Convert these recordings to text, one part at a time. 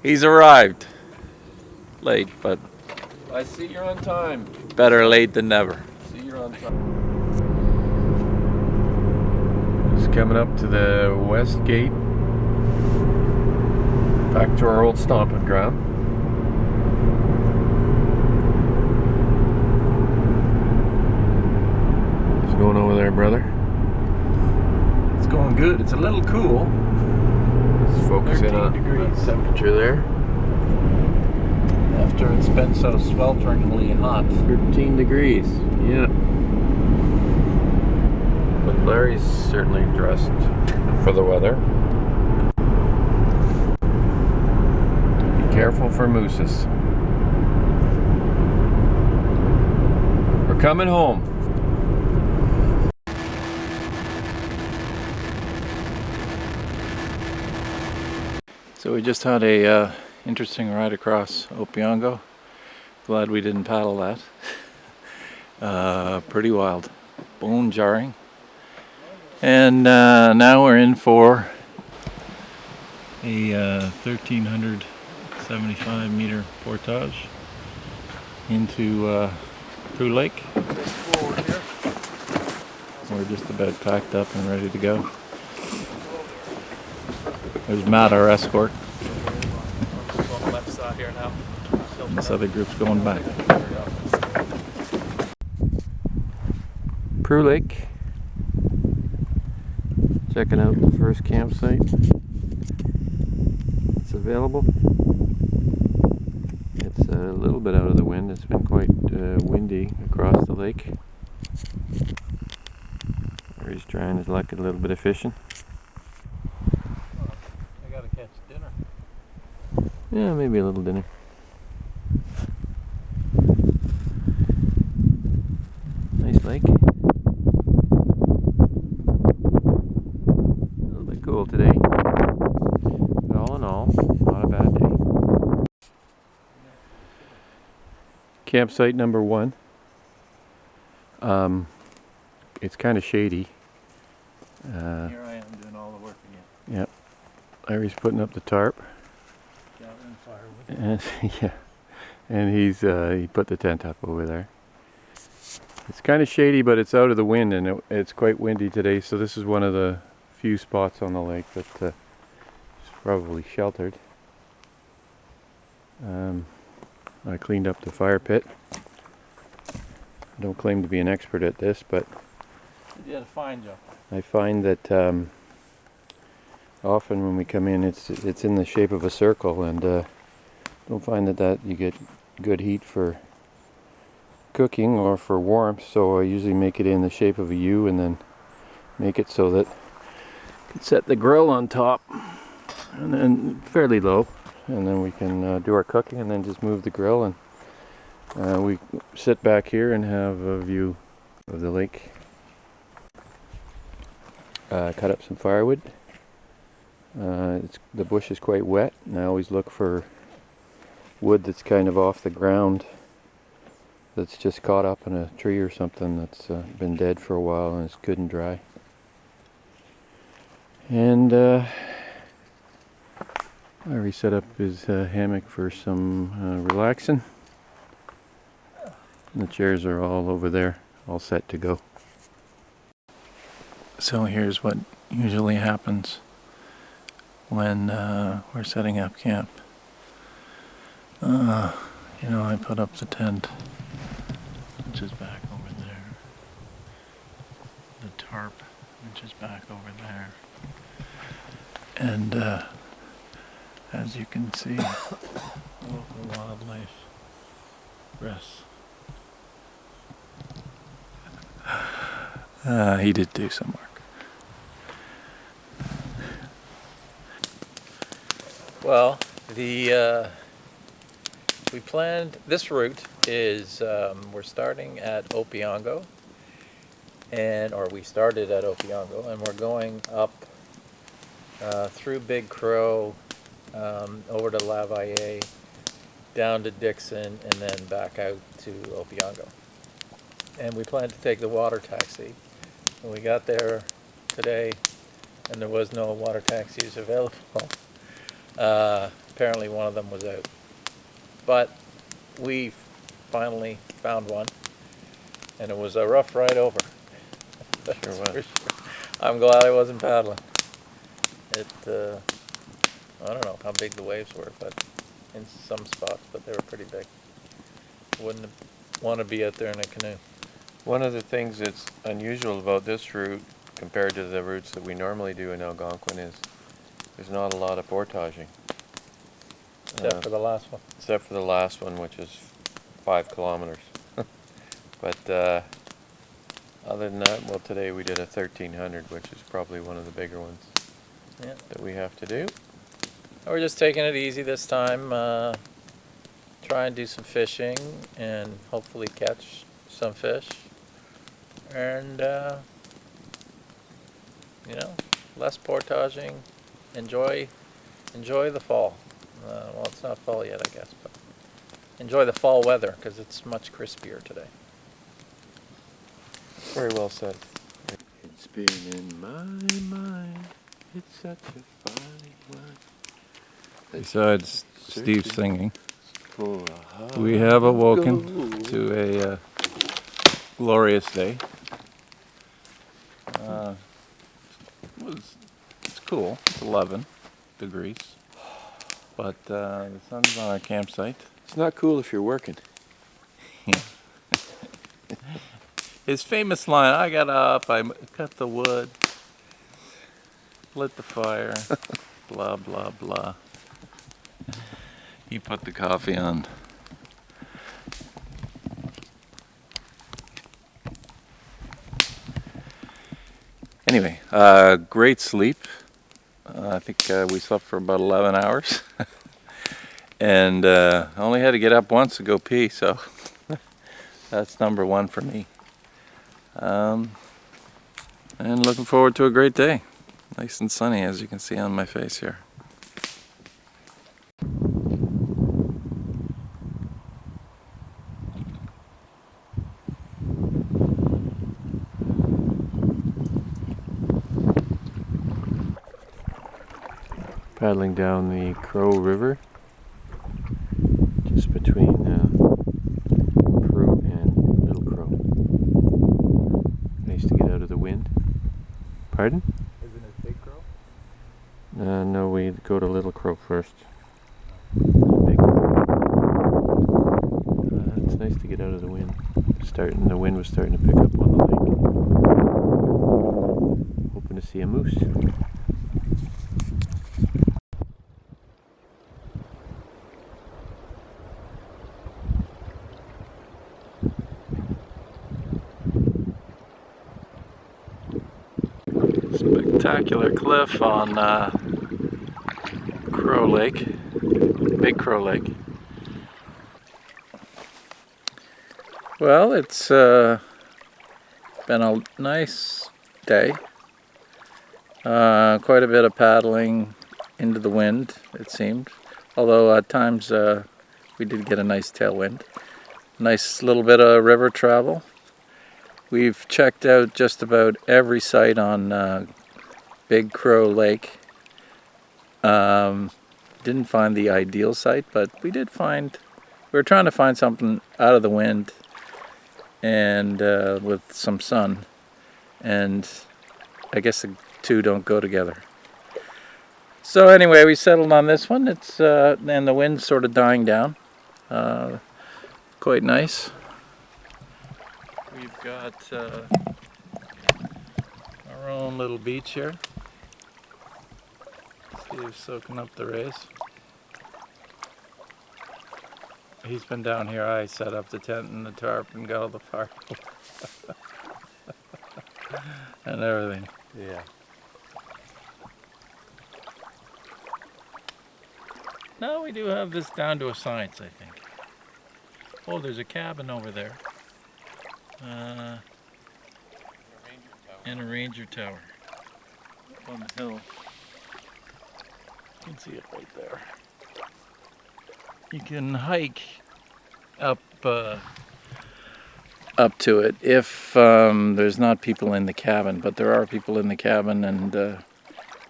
He's arrived. Late, but I see you're on time. better late than never. See you're on time. Just coming up to the west gate. Back to our old stomping ground. What's going on over there, brother? It's going good. It's a little cool. Let's focus in on the temperature there. After it's been so swelteringly hot. 13 degrees. Yeah. But Larry's certainly dressed for the weather. Be careful for mooses. We're coming home. So we just had a interesting ride across Opeongo. Glad we didn't paddle that. Pretty wild, bone jarring. And now we're in for a 1,375 meter portage into Prue Lake. We're just about packed up and ready to go. There's Matt, our escort. Left side here now. And this other group's going back. Prue Lake. Checking out the first campsite. It's available. It's a little bit out of the wind. It's been quite windy across the lake. He's trying his luck at a little bit of fishing. I gotta catch dinner. Yeah, maybe a little dinner. Nice lake. A little bit cool today. But all in all, not a bad day. Campsite number 1. It's kind of shady. Here I am doing all the work again. Yep. Larry's putting up the tarp. Gathering firewood. And yeah, and he put the tent up over there. It's kind of shady, but it's out of the wind, and it's quite windy today. So this is one of the few spots on the lake that is probably sheltered. I cleaned up the fire pit. I don't claim to be an expert at this, but You did a fine job. I find that often when we come in, it's in the shape of a circle, and don't find that you get good heat for cooking or for warmth. So I usually make it in the shape of a U, and then make it so that I can set the grill on top, and then fairly low, and then we can do our cooking, and then just move the grill, and we sit back here and have a view of the lake. Cut up some firewood. The bush is quite wet, and I always look for wood that's kind of off the ground, that's just caught up in a tree or something that's been dead for a while and is good and dry. And Larry set up his hammock for some relaxing. And the chairs are all over there, all set to go. So here's what usually happens when we're setting up camp. I put up the tent, which is back over there. The tarp, which is back over there. And as you can see, local wildlife rests. He did do some work. Well, we planned this route is we're starting at Opeongo, we started at Opeongo, and we're going up through Big Crow, over to Lavalle, down to Dixon, and then back out to Opeongo. And we planned to take the water taxi. When we got there today, and there was no water taxis available, apparently one of them was out. But we finally found one, and it was a rough ride over. That's Sure was. for sure. I'm glad I wasn't paddling. It, I don't know how big the waves were, but in some spots, but they were pretty big. Wouldn't want to be out there in a canoe. One of the things that's unusual about this route compared to the routes that we normally do in Algonquin is there's not a lot of portaging. Except for the last one. Except for the last one, which is 5 kilometers. But other than that, well, today we did a 1300, which is probably one of the bigger ones that we have to do. We're just taking it easy this time. Try and do some fishing and hopefully catch some fish. And, you know, less portaging. Enjoy the fall. Well, it's not fall yet, I guess, but enjoy the fall weather because it's much crispier today. Very well said. It's been in my mind. It's such a funny one. Besides Steve singing, For a we have awoken to a glorious day. It's cool. It's 11 degrees, but the sun's on our campsite. It's not cool if you're working. His famous line, I got up, I cut the wood, lit the fire, blah, blah, blah. He put the coffee on. Anyway, great sleep. I think we slept for about 11 hours. And I only had to get up once to go pee, so that's number one for me. And looking forward to a great day. Nice and sunny, as you can see on my face here. Paddling down the Crow River, just between Peru and Little Crow. Nice to get out of the wind. Pardon? Isn't it Big Crow? No, we go to Little Crow first. Big Crow. It's nice to get out of the wind. The wind was starting to pick up on the lake. Hoping to see a moose. Spectacular cliff on Crow Lake, Big Crow Lake. Well, it's been a nice day. Quite a bit of paddling into the wind, it seemed. Although at times we did get a nice tailwind. Nice little bit of river travel. We've checked out just about every site on Big Crow Lake. Didn't find the ideal site, but we were trying to find something out of the wind and with some sun. And I guess the two don't go together. So anyway, we settled on this one. It's and the wind's sort of dying down. Quite nice. We've got our own little beach here. Steve's soaking up the rays. He's been down here. I set up the tent and the tarp and got all the fire and everything. Yeah. Now we do have this down to a science, I think. Oh, there's a cabin over there. And a ranger tower up on the hill. You can see it right there. You can hike up to it if there's not people in the cabin, but there are people in the cabin, and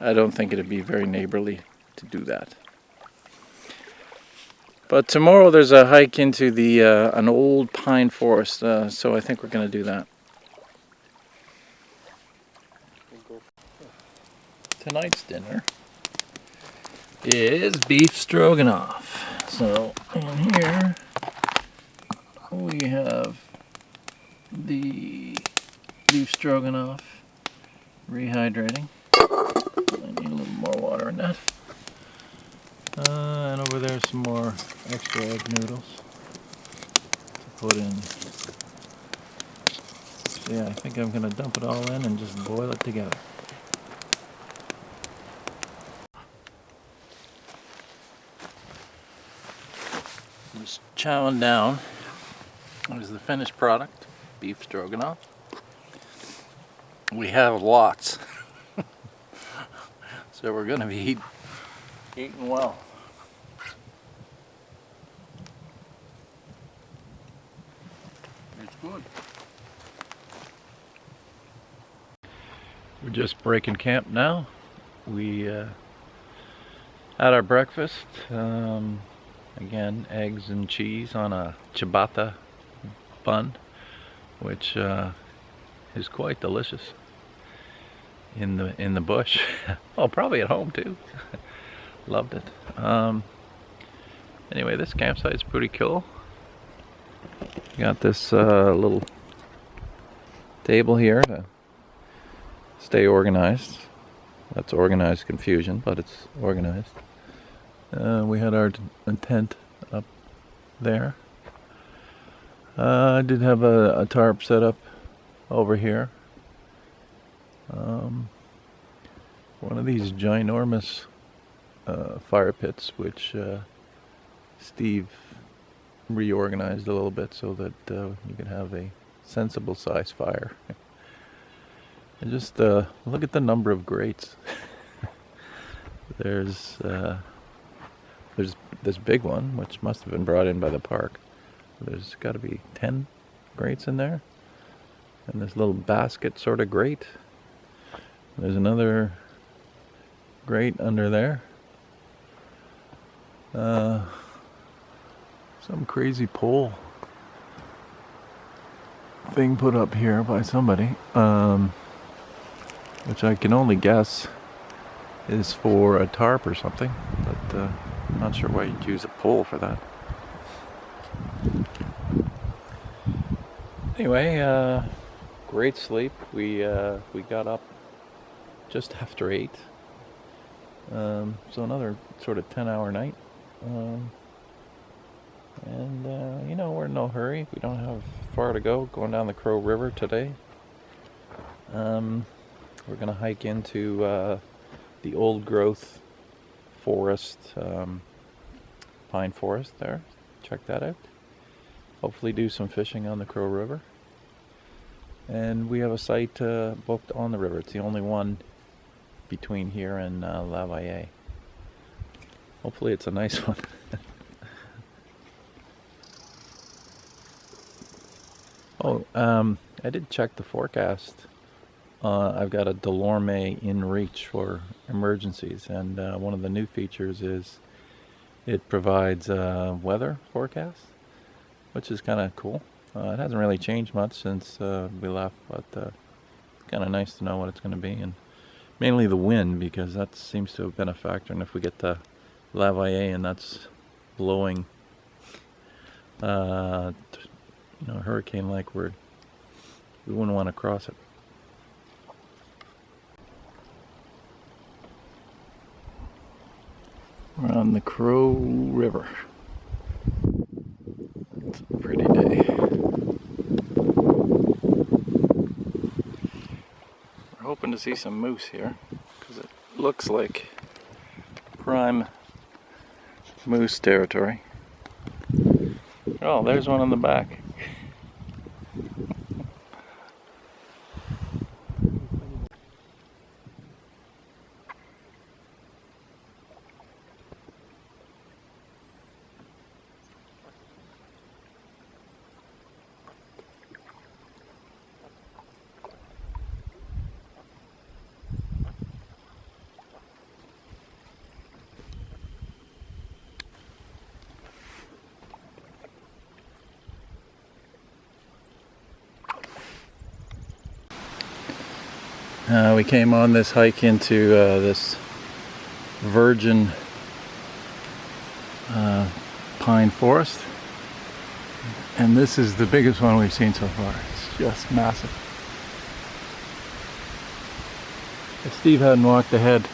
I don't think it'd be very neighborly to do that. But tomorrow there's a hike into the an old pine forest, so I think we're going to do that. Tonight's dinner is beef stroganoff. So in here we have the beef stroganoff rehydrating. I need a little more water in that. And over there some more extra egg noodles to put in. So yeah, I think I'm going to dump it all in and just boil it together. I'm just chowing down. There's the finished product, beef stroganoff. We have lots. So we're going to be eating well. It's good. We're just breaking camp now. We had our breakfast. Again, eggs and cheese on a ciabatta bun, which is quite delicious in the bush. Oh, probably at home too. Loved it. Anyway, this campsite is pretty cool. Got this little table here to stay organized. That's organized confusion, but it's organized. We had our tent up there. I did have a tarp set up over here. One of these ginormous fire pits, which Steve reorganized a little bit so that you could have a sensible size fire. And just look at the number of grates. There's this big one, which must have been brought in by the park. There's got to be 10 grates in there. And this little basket sort of grate. There's another grate under there. Some crazy pole thing put up here by somebody, which I can only guess is for a tarp or something, but I'm not sure why you'd use a pole for that. Anyway, great sleep. We got up just after 8, so another sort of 10-hour night. And you know, we're in no hurry. We don't have far to go. Going down the Crow River today. We're gonna hike into the old growth forest, pine forest there. Check that out. Hopefully do some fishing on the Crow River. And we have a site booked on the river. It's the only one between here and La Valle. Hopefully it's a nice one. Oh, I did check the forecast. I've got a Delorme in reach for emergencies, and one of the new features is it provides weather forecast, which is kind of cool. It hasn't really changed much since we left, but it's kind of nice to know what it's going to be, and mainly the wind, because that seems to have been a factor. And if we get to La Valle and that's blowing, you know, hurricane like, we wouldn't want to cross it. We're on the Crow River. It's a pretty day. We're hoping to see some moose here, because it looks like prime moose territory. Oh, there's one on the back. We came on this hike into this virgin pine forest, and this is the biggest one we've seen so far. It's just massive. If Steve hadn't walked ahead,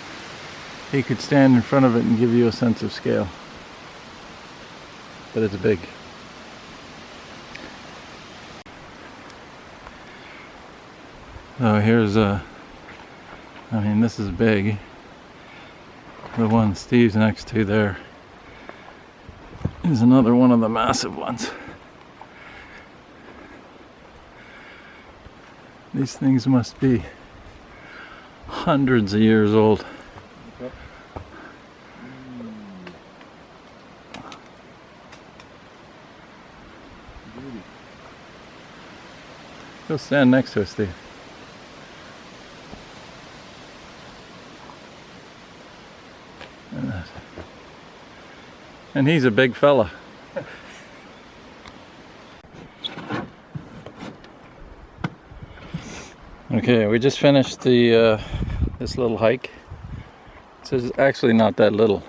he could stand in front of it and give you a sense of scale. But it's big. So here's I mean, this is big. The one Steve's next to there is another one of the massive ones. These things must be hundreds of years old. Go stand next to us, Steve. And he's a big fella. Okay, we just finished the this little hike. It's actually not that little.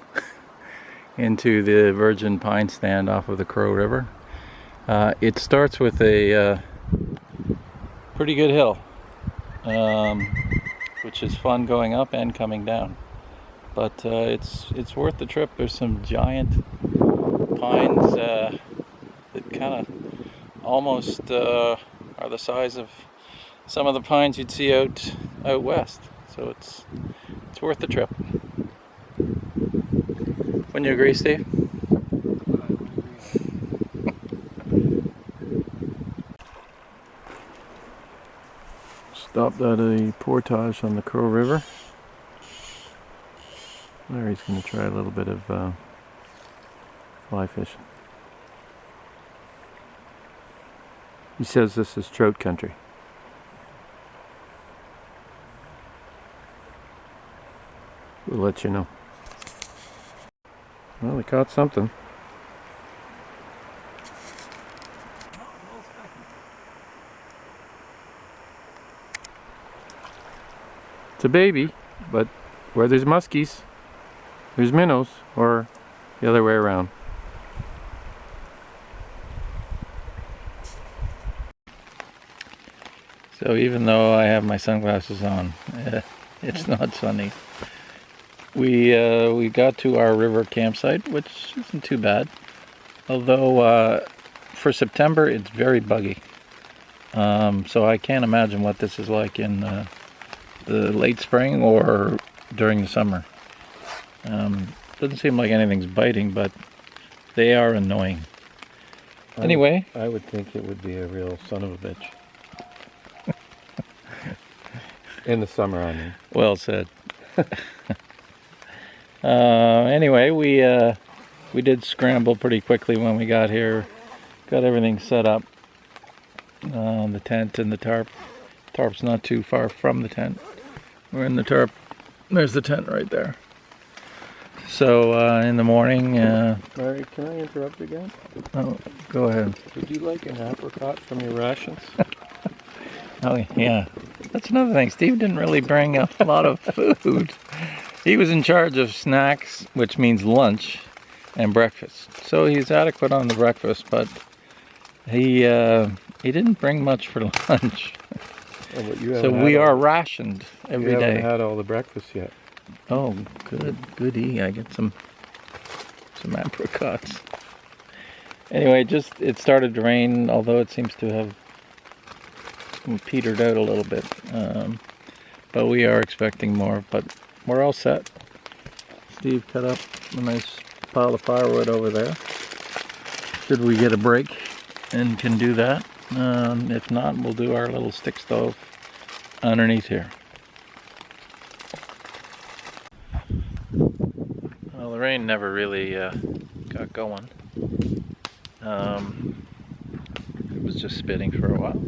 Into the virgin pine stand off of the Crow River. It starts with a pretty good hill, which is fun going up and coming down. But it's worth the trip. There's some giant pines that kind of almost are the size of some of the pines you'd see out west. So it's worth the trip. Wouldn't you agree, Steve? Stopped at a portage on the Crow River. Larry's going to try a little bit of fly fishing. He says this is trout country. We'll let you know. Well, we caught something. It's a baby, but where there's muskies, there's minnows, or the other way around. So even though I have my sunglasses on, it's not sunny. We got to our river campsite, which isn't too bad. Although for September it's very buggy. So I can't imagine what this is like in the late spring or during the summer. Doesn't seem like anything's biting, but they are annoying. Anyway, I would think it would be a real son of a bitch. In the summer, I mean. Well said. Anyway, we did scramble pretty quickly when we got here. Got everything set up. The tent and the tarp. Tarp's not too far from the tent. We're in the tarp. There's the tent right there. So in the morning... Larry, can I interrupt again? Oh, go ahead. Would you like an apricot from your rations? Oh, yeah. That's another thing. Steve didn't really bring a lot of food. He was in charge of snacks, which means lunch, and breakfast. So he's adequate on the breakfast, but he didn't bring much for lunch. Oh, but you So we are rationed every you day. haven't had all the breakfast yet. Oh, goody. I get some apricots. Anyway, it started to rain, although it seems to have petered out a little bit. But we are expecting more, but we're all set. Steve cut up a nice pile of firewood over there. Should we get a break and can do that. If not, we'll do our little stick stove underneath here. Well, the rain never really got going. It was just spitting for a while.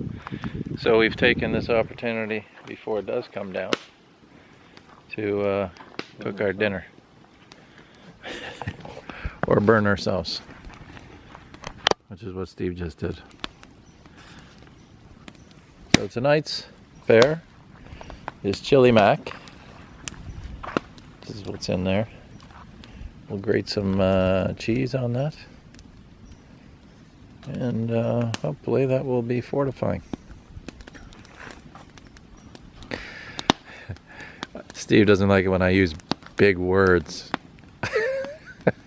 So we've taken this opportunity before it does come down to cook our dinner. Or burn ourselves. Which is what Steve just did. So tonight's fare is chili mac. This is what's in there. We'll grate some cheese on that. And hopefully that will be fortifying. Steve doesn't like it when I use big words.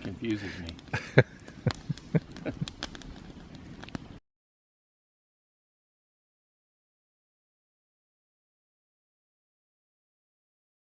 Confuses me.